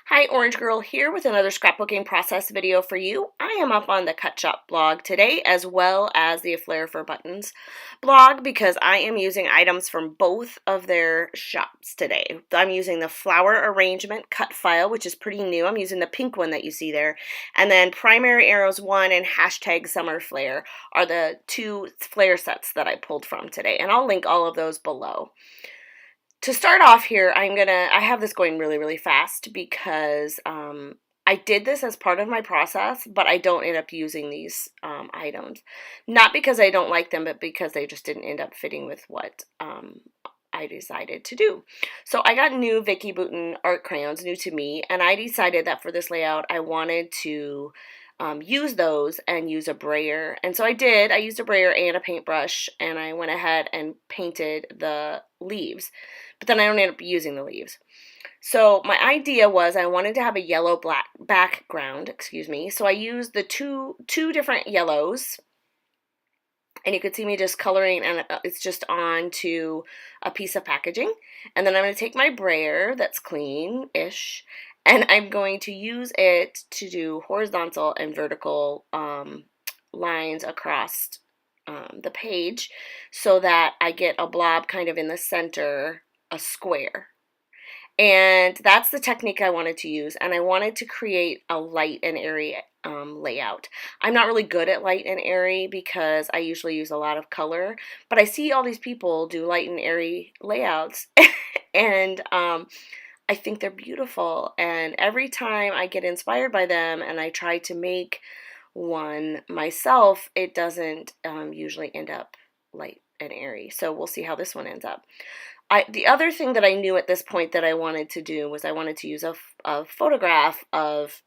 Hi, Orange Girl here with another scrapbooking process video for you. I am up on the Cut Shoppe blog today as well as the Flair for Buttons blog because I am using items from both of their shops today. I'm using the flower arrangement cut file, which is pretty new. I'm using the pink one that you see there. And then Primary Arrows 1 and hashtag Summer Flair are the two Flair sets that I pulled from today. And I'll link all of those below. To start off here, I have this going really fast because I did this as part of my process, but I don't end up using these items. Not because I don't like them, but because they just didn't end up fitting with what I decided to do. So I got new Vicki Boutin art crayons, new to me, and I decided that for this layout, I wanted to use those and use a brayer. And so I did. I used a brayer and a paintbrush, and I went ahead and painted the leaves. But then I don't end up using the leaves. So my idea was I wanted to have a yellow black background, excuse me. So I used the two different yellows, and you could see me just coloring, and it's just onto a piece of packaging. And then I'm going to take my brayer that's clean-ish, and I'm going to use it to do horizontal and vertical lines across the page so that I get a blob kind of in the center, a square. And that's the technique I wanted to use, and I wanted to create a light and airy layout. I'm not really good at light and airy because I usually use a lot of color, but I see all these people do light and airy layouts, and I think they're beautiful, and every time I get inspired by them and I try to make one myself, it doesn't usually end up light and airy. So we'll see how this one ends up. The other thing that I knew at this point that I wanted to do was I wanted to use a photograph of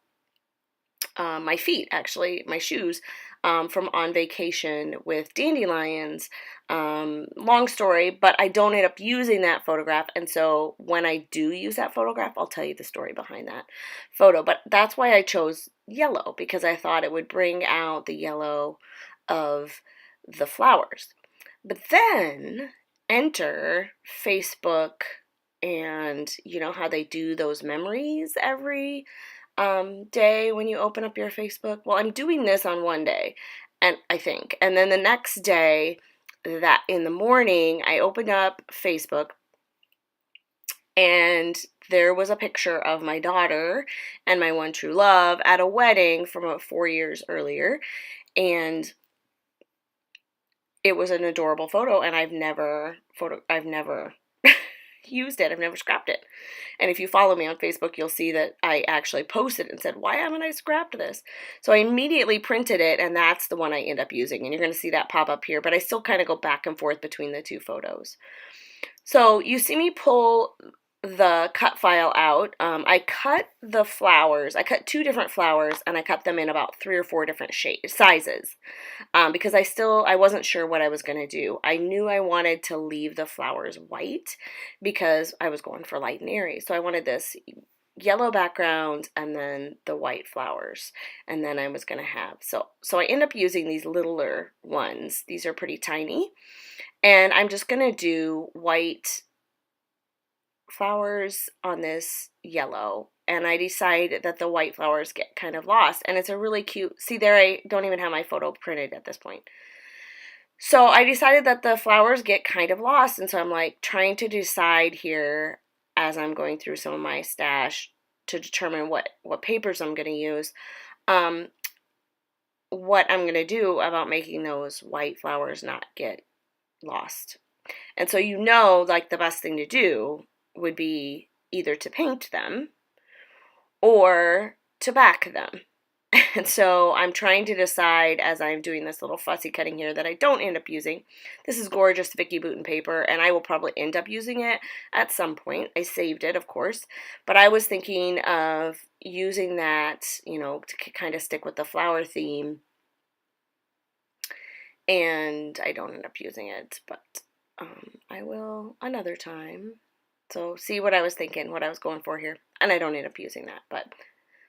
my feet, actually, my shoes, from On Vacation with dandelions. Long story, but I don't end up using that photograph, and so when I do use that photograph, I'll tell you the story behind that photo. But that's why I chose yellow, because I thought it would bring out the yellow of the flowers. But then enter Facebook, and you know how they do those memories every day when you open up your Facebook. Well, I'm doing this on one day, and I think, and then the next day, that in the morning, I opened up Facebook, and there was a picture of my daughter and my one true love at a wedding from about 4 years earlier, and it was an adorable photo, and I've never used it. I've never scrapped it. And if you follow me on Facebook, you'll see that I actually posted and said, why haven't I scrapped this? So I immediately printed it, and that's the one I end up using. And you're going to see that pop up here, but I still kind of go back and forth between the two photos. So you see me pull the cut file out. I cut the flowers. I cut 2 different flowers, and I cut them in about 3 or 4 different sizes because I wasn't sure what I was going to do. I knew I wanted to leave the flowers white because I was going for light and airy. So I wanted this yellow background and then the white flowers, and then I was going to have, so I end up using these littler ones. These are pretty tiny, and I'm just going to do white flowers on this yellow, and I decide that the white flowers get kind of lost, and it's a really cute, see there, I don't even have my photo printed at this point. So I decided that the flowers get kind of lost, and so I'm like trying to decide here as I'm going through some of my stash to determine what papers I'm going to use, what I'm going to do about making those white flowers not get lost. And so like the best thing to do would be either to paint them or to back them. And so I'm trying to decide as I'm doing this little fussy cutting here that I don't end up using. This is gorgeous Vicki Boutin paper, and I will probably end up using it at some point. I saved it, of course, but I was thinking of using that, to kind of stick with the flower theme, and I don't end up using it, but I will another time. So see what I was thinking, what I was going for here, and I don't end up using that, but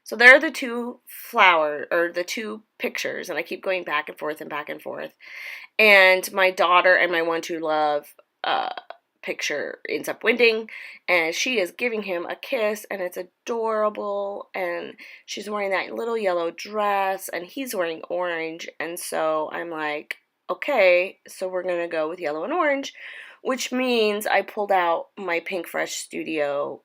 so there are the 2 the 2 pictures, and I keep going back and forth and back and forth. And my daughter and my one true love picture ends up winning, and she is giving him a kiss, and it's adorable, and she's wearing that little yellow dress, and he's wearing orange, and so I'm like, okay, so we're gonna go with yellow and orange, which means I pulled out my Pinkfresh Studio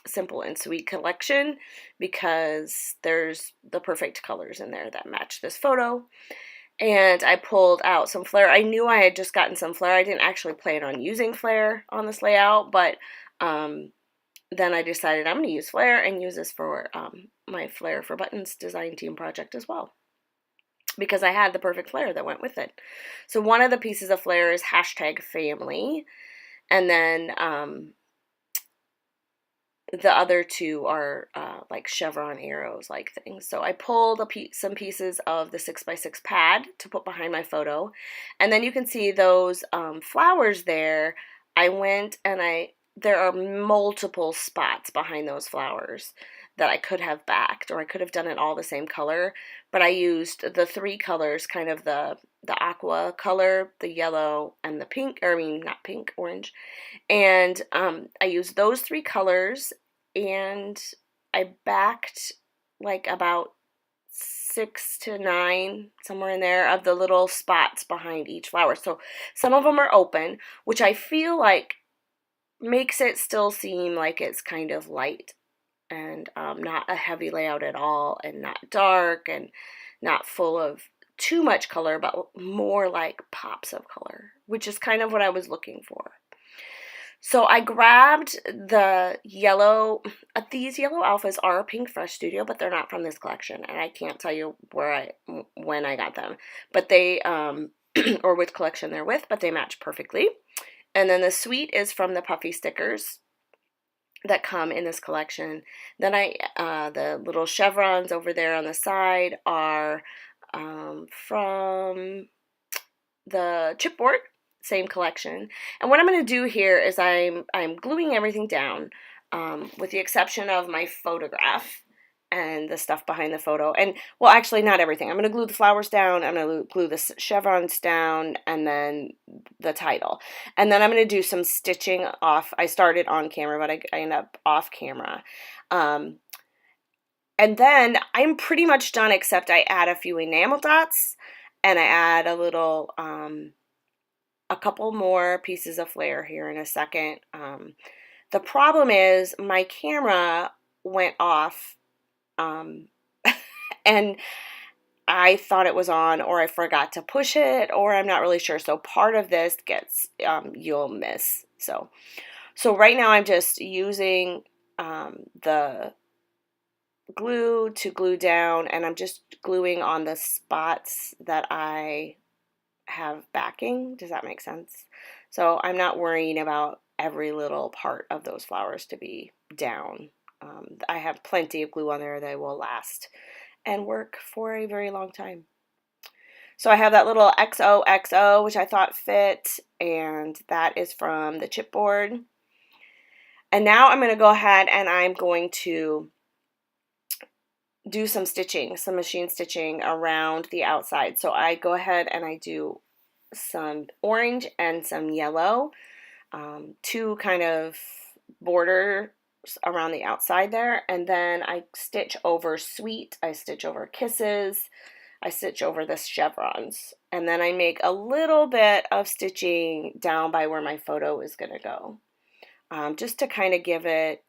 Simple and Sweet collection, because there's the perfect colors in there that match this photo. And I pulled out some flair. I knew I had just gotten some flair. I didn't actually plan on using flair on this layout, but then I decided I'm going to use flair and use this for my Flair for Buttons design team project as well, because I had the perfect flair that went with it. So one of the pieces of flair is #family, and then the other two are like chevron arrows like things. So I pulled some pieces of the 6x6 pad to put behind my photo, and then you can see those flowers there. I went and there are multiple spots behind those flowers that I could have backed, or I could have done it all the same color, but I used the three colors, kind of the aqua color, the yellow, and the pink, or I mean, not pink, orange. And I used those three colors, and I backed like about 6 to 9, somewhere in there, of the little spots behind each flower. So some of them are open, which I feel like makes it still seem like it's kind of light, and not a heavy layout at all, and not dark, and not full of too much color, but more like pops of color, which is kind of what I was looking for. So I grabbed the yellow. These yellow alphas are Pinkfresh Studio, but they're not from this collection, and I can't tell you when I got them, but they or which collection they're with, but they match perfectly. And then the sweet is from the puffy stickers that come in this collection. Then the little chevrons over there on the side are from the chipboard, same collection. And what I'm going to do here is I'm gluing everything down, with the exception of my photograph and the stuff behind the photo. And, well, actually not everything. I'm going to glue the flowers down, I'm going to glue the chevrons down, and then the title. And then I'm going to do some stitching off. I started on camera, but I end up off camera. And then I'm pretty much done, except I add a few enamel dots, and I add a couple more pieces of flair here in a second. The problem is my camera went off, and I thought it was on, or I forgot to push it, or I'm not really sure. So part of this gets, you'll miss. So right now I'm just using the glue to glue down, and I'm just gluing on the spots that I have backing. Does that make sense? So I'm not worrying about every little part of those flowers to be down. I have plenty of glue on there that will last and work for a very long time. So I have that little XOXO, which I thought fit, and that is from the chipboard. And now I'm going to go ahead and I'm going to do some stitching, some machine stitching around the outside. So I go ahead and I do some orange and some yellow, two kind of borders around the outside there, and then I stitch over sweet, I stitch over kisses, I stitch over the chevrons, and then I make a little bit of stitching down by where my photo is going to go, just to kind of give it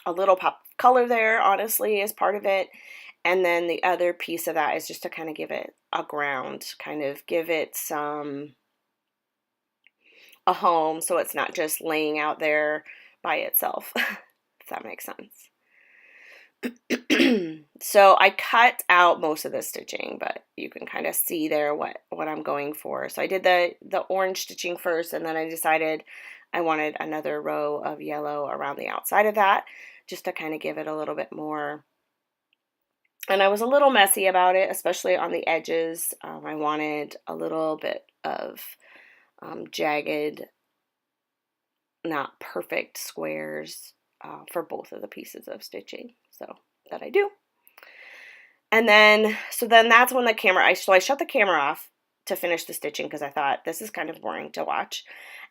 a little pop of color there, honestly, as part of it. And then the other piece of that is just to kind of give it a ground, kind of give it a home, so it's not just laying out there by itself, if that makes sense. So I cut out most of the stitching, but you can kind of see there what I'm going for. So I did the orange stitching first, and then I decided I wanted another row of yellow around the outside of that, just to kind of give it a little bit more. And I was a little messy about it, especially on the edges. I wanted a little bit of jagged, not perfect squares for both of the pieces of stitching. So that I do. And then, so then that's when I shut the camera off to finish the stitching, because I thought this is kind of boring to watch.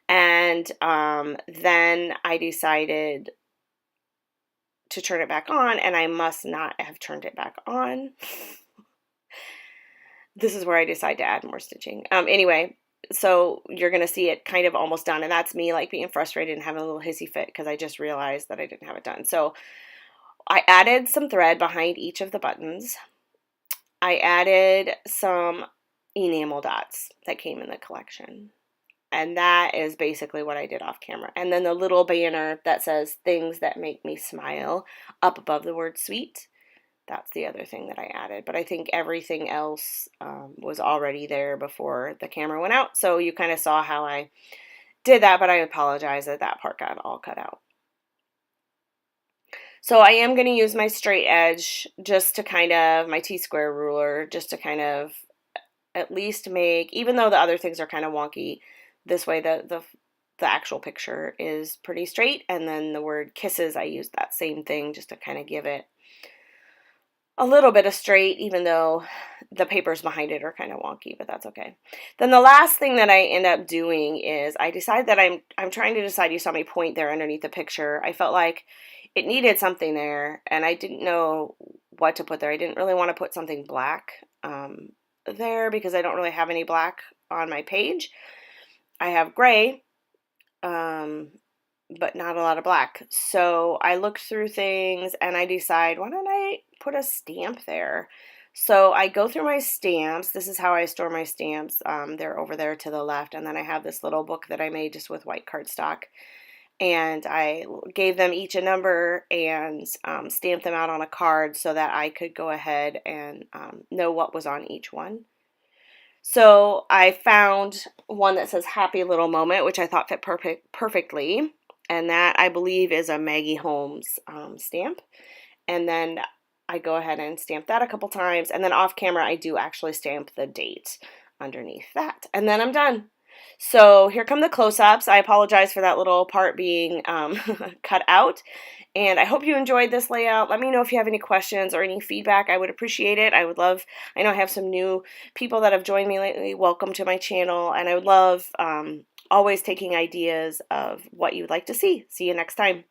And then I decided to turn it back on, and I must not have turned it back on. This is where I decide to add more stitching. Anyway, so you're going to see it kind of almost done, and that's me like being frustrated and having a little hissy fit because I just realized that I didn't have it done. So I added some thread behind each of the buttons. I added some enamel dots that came in the collection. And that is basically what I did off camera. And then the little banner that says things that make me smile up above the word sweet. That's the other thing that I added. But I think everything else was already there before the camera went out. So you kind of saw how I did that, but I apologize that that part got all cut out. So I am going to use my straight edge just to kind of, my T-square ruler, just to kind of at least make, even though the other things are kind of wonky, this way the actual picture is pretty straight. And then the word kisses, I used that same thing just to kind of give it a little bit of straight, even though the papers behind it are kind of wonky, but that's okay. Then the last thing that I end up doing is I decide that I'm trying to decide, you saw me point there underneath the picture. I felt like it needed something there, and I didn't know what to put there. I didn't really want to put something black there because I don't really have any black on my page. I have gray, but not a lot of black. So I looked through things and I decide, why don't I put a stamp there? So I go through my stamps. This is how I store my stamps. They're over there to the left. And then I have this little book that I made just with white cardstock. And I gave them each a number and stamped them out on a card so that I could go ahead and know what was on each one. So I found one that says Happy Little Moment, which I thought fit perfectly. And that, I believe, is a Maggie Holmes stamp. And then I go ahead and stamp that a couple times. And then off camera, I do actually stamp the date underneath that. And then I'm done. So here come the close-ups. I apologize for that little part being cut out. And I hope you enjoyed this layout. Let me know if you have any questions or any feedback. I would appreciate it. I would love, I know I have some new people that have joined me lately. Welcome to my channel. And I would love always taking ideas of what you'd like to see. See you next time.